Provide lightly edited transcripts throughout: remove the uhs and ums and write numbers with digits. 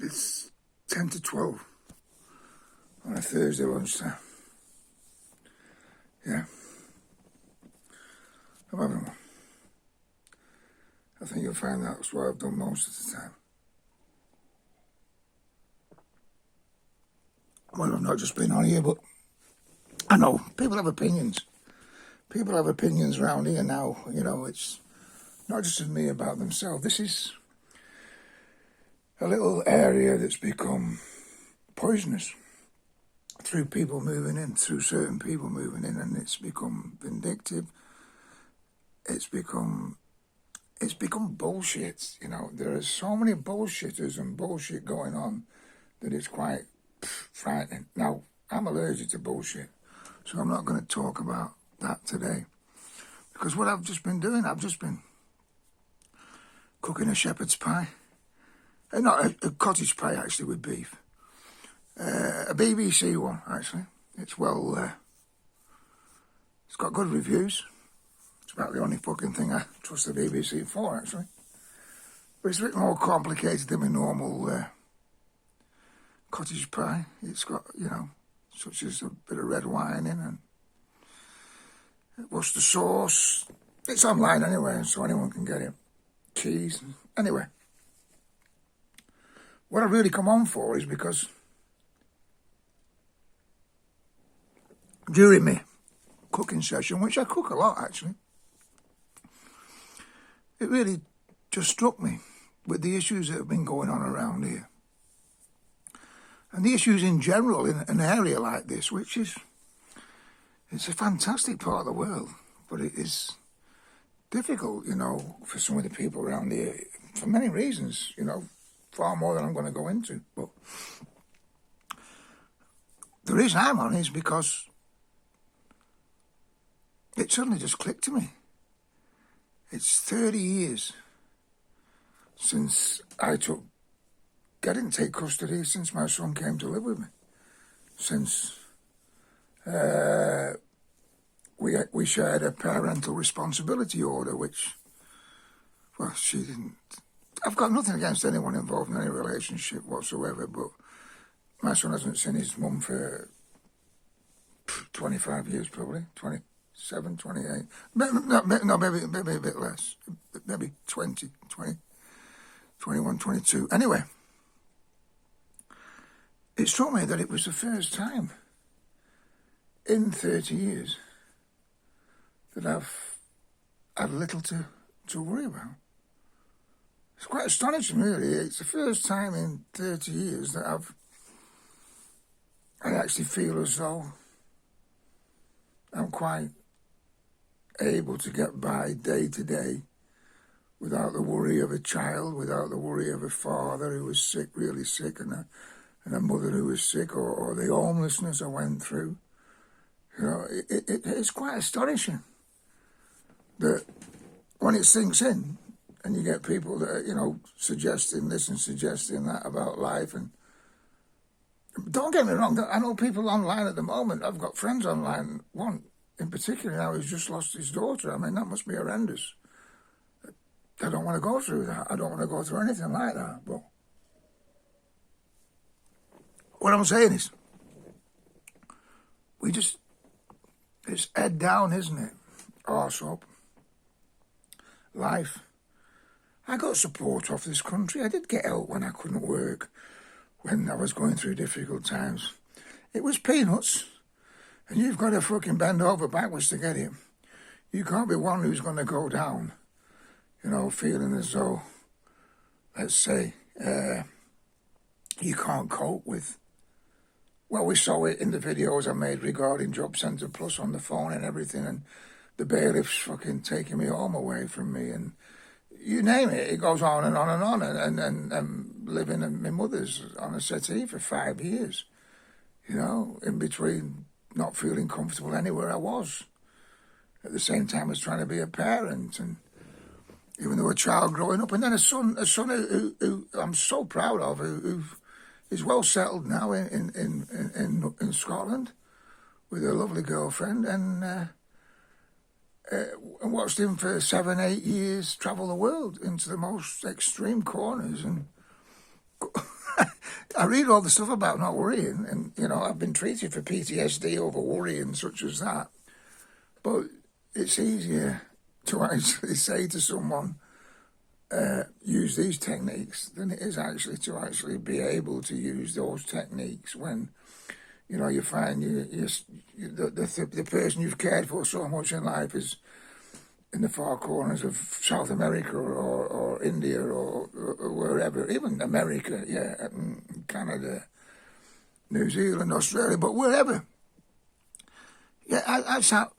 It's 10 to 12 on a Thursday lunchtime. Yeah. I'm having one. I think you'll find that's what I've done most of the time. Well, I've not just been on here, but I know people have opinions. People have opinions around here now. You know, it's not just me about themselves. This is a little area that's become poisonous through people moving in, through certain people moving in, and it's become vindictive. It's become bullshit. You know, there are so many bullshitters and bullshit going on that it's quite frightening. Now, I'm allergic to bullshit, so I'm not going to talk about that today. Because what I've just been doing, I've just been cooking a shepherd's pie. Not a cottage pie, actually, with beef. A BBC one, actually. It's it's got good reviews. It's about the only fucking thing I trust the BBC for, actually. But it's a bit more complicated than my normal cottage pie. It's got, you know, such as a bit of red wine in and Worcester sauce. It's online anyway, so anyone can get it. Cheese. Anyway. What I really come on for is because during my cooking session, which I cook a lot actually, it really just struck me with the issues that have been going on around here. And the issues in general in an area like this, which is, it's a fantastic part of the world, but it is difficult, you know, for some of the people around here, for many reasons, you know, far more than I'm going to go into. But the reason I'm on is because it suddenly just clicked to me. It's 30 years since I didn't take custody since my son came to live with me. Since we shared a parental responsibility order, which, well, she didn't. I've got nothing against anyone involved in any relationship whatsoever, but my son hasn't seen his mum for 25 years, probably, 27, 28. No, maybe a bit less. Maybe 20, 21, 22. Anyway, it struck me that it was the first time in 30 years that I've had little to worry about. It's quite astonishing, really. It's the first time in 30 years that I actually feel as though I'm quite able to get by day to day without the worry of a child, without the worry of a father who was sick, really sick, and a mother who was sick, or the homelessness I went through. You know, it's quite astonishing that when it sinks in, and you get people that are, you know, suggesting this and suggesting that about life. And don't get me wrong, I know people online at the moment. I've got friends online, one in particular now who's just lost his daughter. I mean, that must be horrendous. I don't want to go through that. I don't want to go through anything like that. But what I'm saying is, it's head down, isn't it? Arse up. Life. I got support off this country. I did get help when I couldn't work, when I was going through difficult times. It was peanuts, and you've got to fucking bend over backwards to get it. You can't be one who's going to go down, you know, feeling as though, let's say, you can't cope with. Well, we saw it in the videos I made regarding Job Centre Plus on the phone and everything, and the bailiffs fucking taking me home away from me, and you name it, it goes on and on and on, and living in my mother's on a settee for 5 years, you know, in between not feeling comfortable anywhere I was, at the same time as trying to be a parent, and even though a child growing up, and then a son who I'm so proud of, who is well settled now in Scotland with a lovely girlfriend, and watched him for 7, 8 years travel the world into the most extreme corners and I read all the stuff about not worrying, and I've been treated for PTSD over worrying, such as that. But it's easier to actually say to someone, use these techniques, than it is actually to actually be able to use those techniques when you find the person you've cared for so much in life is in the far corners of South America or India or wherever, even America, yeah, Canada, New Zealand, Australia, but wherever. Yeah, I sat,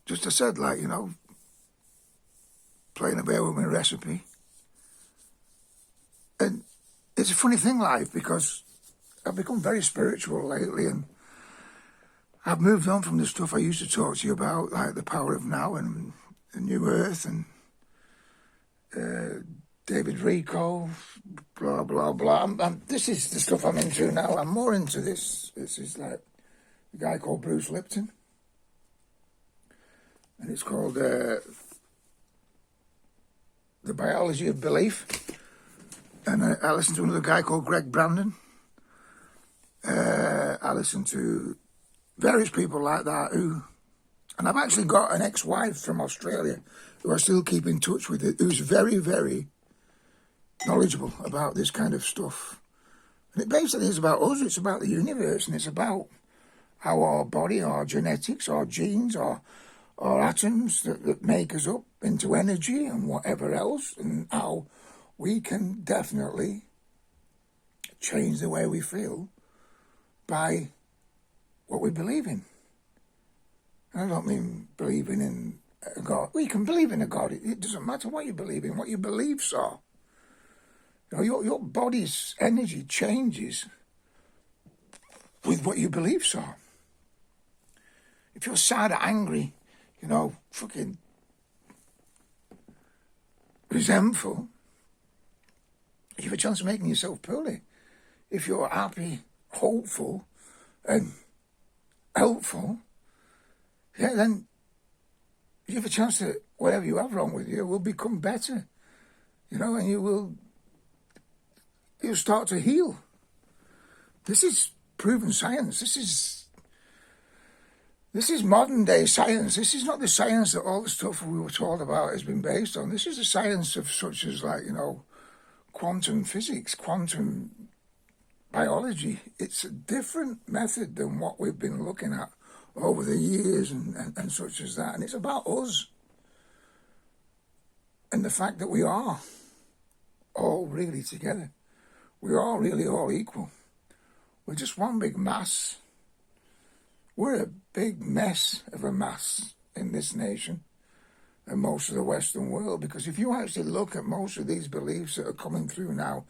just I said, like, playing about with my recipe. And it's a funny thing, life, because I've become very spiritual lately, and I've moved on from the stuff I used to talk to you about, like the power of now and the new earth and David Rico, blah, blah, blah. This is the stuff I'm into now. I'm more into this. This is like a guy called Bruce Lipton. And it's called The Biology of Belief. And I listen to another guy called Greg Brandon. I listen to various people like that and I've actually got an ex-wife from Australia who I still keep in touch with, who's very, very knowledgeable about this kind of stuff. And it basically is about us, it's about the universe, and it's about how our body, our genetics, our genes, our atoms that make us up into energy and whatever else, and how we can definitely change the way we feel by what we believe in. And I don't mean believing in a God. Well, you can believe in a God. It doesn't matter what you believe in, what your beliefs are. Your body's energy changes with what your beliefs are. If you're sad or angry, fucking resentful, you have a chance of making yourself poorly. If you're happy, hopeful, and helpful, yeah, then you have a chance that whatever you have wrong with you will become better, and you'll start to heal. This is proven science. This is modern day science. This is not the science that all the stuff we were told about has been based on. This is the science of such as quantum physics, quantum biology. It's a different method than what we've been looking at over the years and such as that. And it's about us and the fact that we are all really together. We are really all equal. We're just one big mass. We're a big mess of a mass in this nation and most of the Western world, because if you actually look at most of these beliefs that are coming through now,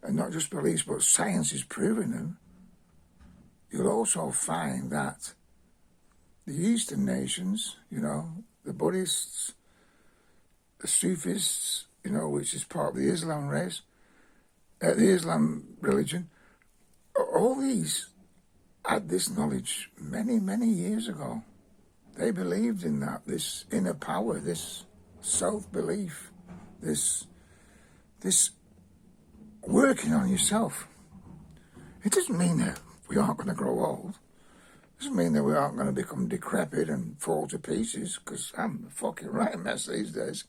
and not just beliefs, but science is proving them, you'll also find that the Eastern nations, the Buddhists, the Sufis, which is part of the Islam race, the Islam religion, all these had this knowledge many, many years ago. They believed in that, this inner power, this self-belief, this working on yourself. It doesn't mean that we aren't going to grow old. It doesn't mean that we aren't going to become decrepit and fall to pieces, because I'm a fucking right mess these days.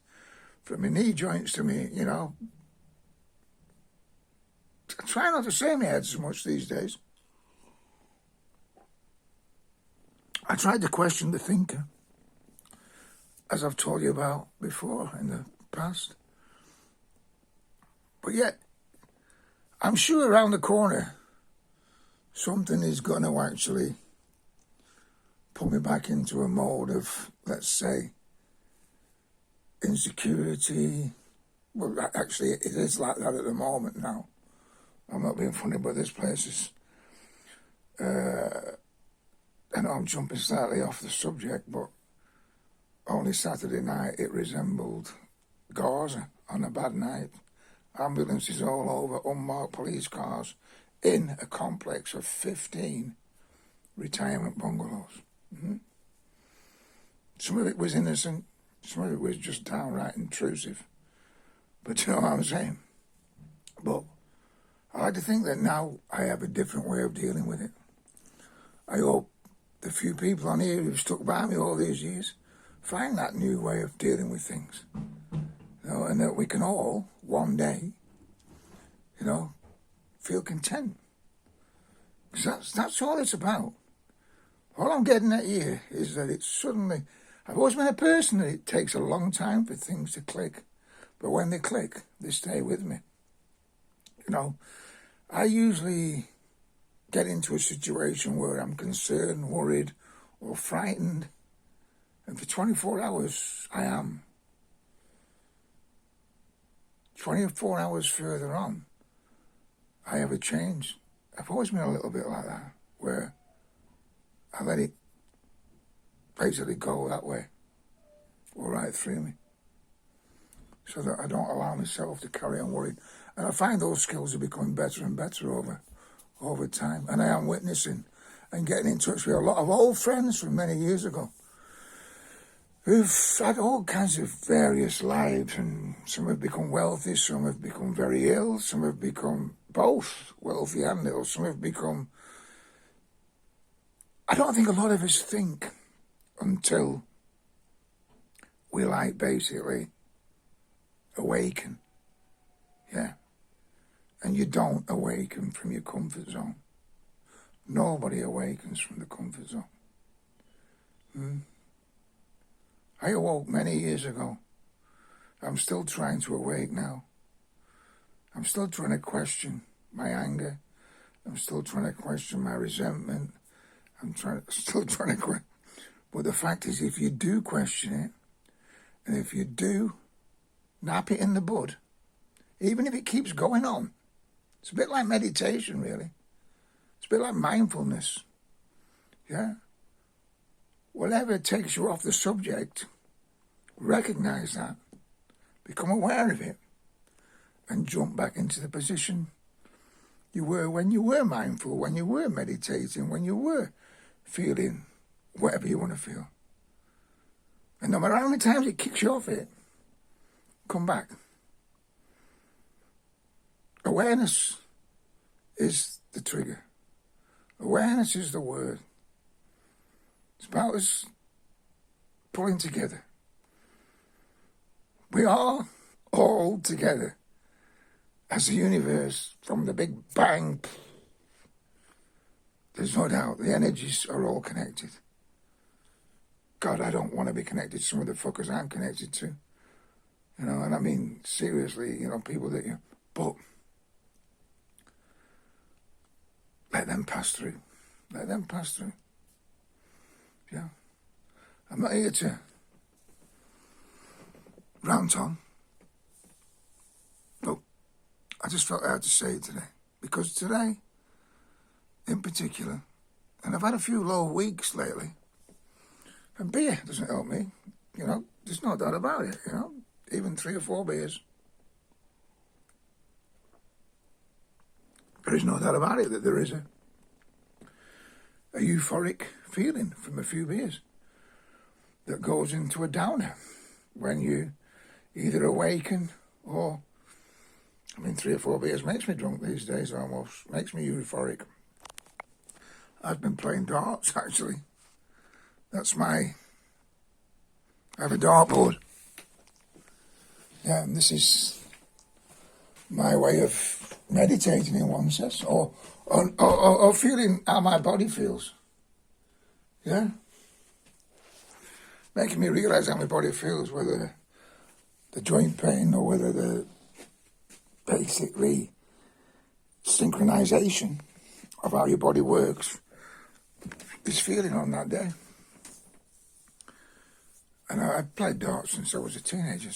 From my knee joints to me, I try not to say my head so much these days. I tried to question the thinker, as I've told you about before in the past. But yet, I'm sure around the corner, something is going to actually put me back into a mode of, let's say, insecurity. Well, actually, it is like that at the moment now. I'm not being funny, but this place is... I know I'm jumping slightly off the subject, but only Saturday night it resembled Gaza on a bad night. Ambulances all over, unmarked police cars in a complex of 15 retirement bungalows. Mm-hmm. Some of it was innocent, some of it was just downright intrusive. But you know what I'm saying? But I like to think that now I have a different way of dealing with it. I hope the few people on here who've stuck by me all these years find that new way of dealing with things. And that we can all, one day, feel content. Because that's all it's about. All I'm getting at here is that it's suddenly... I've always been a person that it takes a long time for things to click. But when they click, they stay with me. I usually get into a situation where I'm concerned, worried, or frightened. And for 24 hours, I am. 24 hours further on, I have a change. I've always been a little bit like that, where I let it basically go that way, or right through me, so that I don't allow myself to carry on worrying. And I find those skills are becoming better and better over time. And I am witnessing and getting in touch with a lot of old friends from many years ago who've had all kinds of various lives, and some have become wealthy, some have become very ill, some have become both wealthy and ill, some have become... I don't think a lot of us think until we basically awaken. Yeah. And you don't awaken from your comfort zone. Nobody awakens from the comfort zone. I awoke many years ago. I'm still trying to awake now. I'm still trying to question my anger. I'm still trying to question my resentment. Still trying to question. But the fact is, if you do question it, and if you do nap it in the bud, even if it keeps going on, it's a bit like meditation, really. It's a bit like mindfulness. Yeah? Whatever takes you off the subject, recognize that, become aware of it, and jump back into the position you were when you were mindful, when you were meditating, when you were feeling whatever you want to feel. And no matter how many times it kicks you off it, come back. Awareness is the trigger. Awareness is the word. It's about us pulling together. We are all together as the universe from the Big Bang. There's no doubt the energies are all connected. God, I don't want to be connected to some of the fuckers I'm connected to. And I mean, seriously, people that you... But let them pass through. Let them pass through. Yeah. I'm not here to rant on. No. I just felt I had to say it today. Because today, in particular, and I've had a few low weeks lately, and beer doesn't help me. There's no doubt about it, Even 3 or 4 beers. There is no doubt about it that there is a euphoric feeling from a few beers that goes into a downer when you either awaken or... 3 or 4 beers makes me drunk these days almost. Makes me euphoric. I've been playing darts, actually. I have a dartboard. Yeah, and this is my way of meditating in one sense, or feeling how my body feels. Yeah? Making me realise how my body feels, whether the joint pain or whether the basically synchronization of how your body works is feeling on that day. And I've played darts since I was a teenager,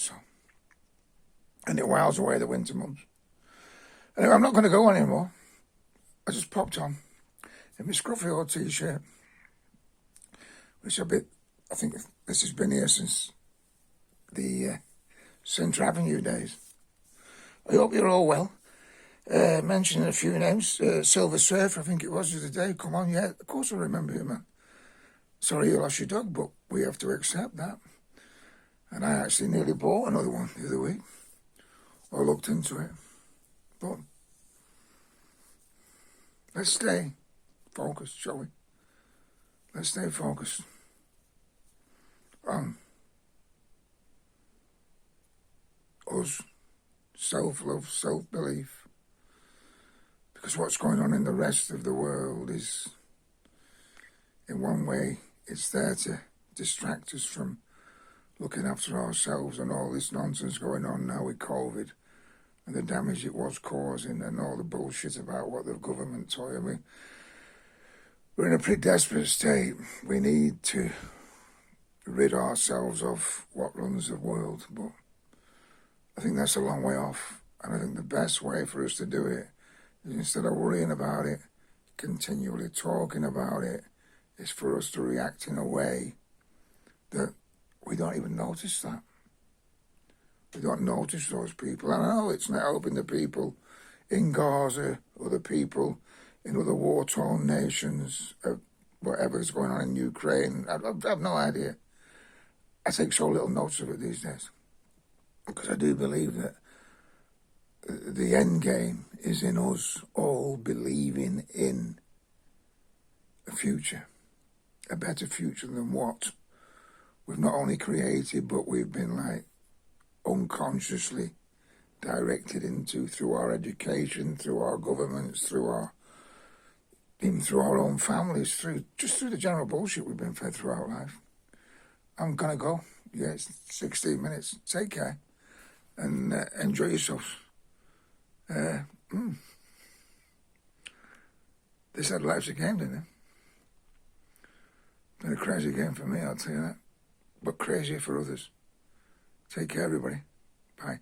and it whiles away the winter months. Anyway, I'm not going to go on anymore. I just popped on in my scruffy old t-shirt, which I think this has been here since the Centre Avenue days. I hope you're all well. Mentioning a few names. Silver Surfer, I think it was the other day. Come on, yeah, of course I remember you, man. Sorry you lost your dog, but we have to accept that. And I actually nearly bought another one the other week. Or looked into it. But Let's stay focused, shall we? Let's stay focused on us, self-love, self-belief. Because what's going on in the rest of the world is, in one way, it's there to distract us from looking after ourselves and all this nonsense going on now with COVID and the damage it was causing and all the bullshit about what the government told you. I mean, we're in a pretty desperate state. We need to rid ourselves of what runs the world, but I think that's a long way off. And I think the best way for us to do it is, instead of worrying about it, continually talking about it, is for us to react in a way that we don't even notice that. We don't notice those people. And I know it's not helping the people in Gaza or the people in other war-torn nations, whatever's going on in Ukraine. I have no idea. I take so little notice of it these days, because I do believe that the end game is in us all believing in a future, a better future than what we've not only created, but we've been like unconsciously directed into through our education, through our governments, even through our own families, through the general bullshit we've been fed throughout life. I'm gonna go. Yeah, it's 16 minutes. Take care and enjoy yourselves. They said life's a game, didn't they? Been a crazy game for me, I'll tell you that. But crazier for others. Take care, everybody. Bye.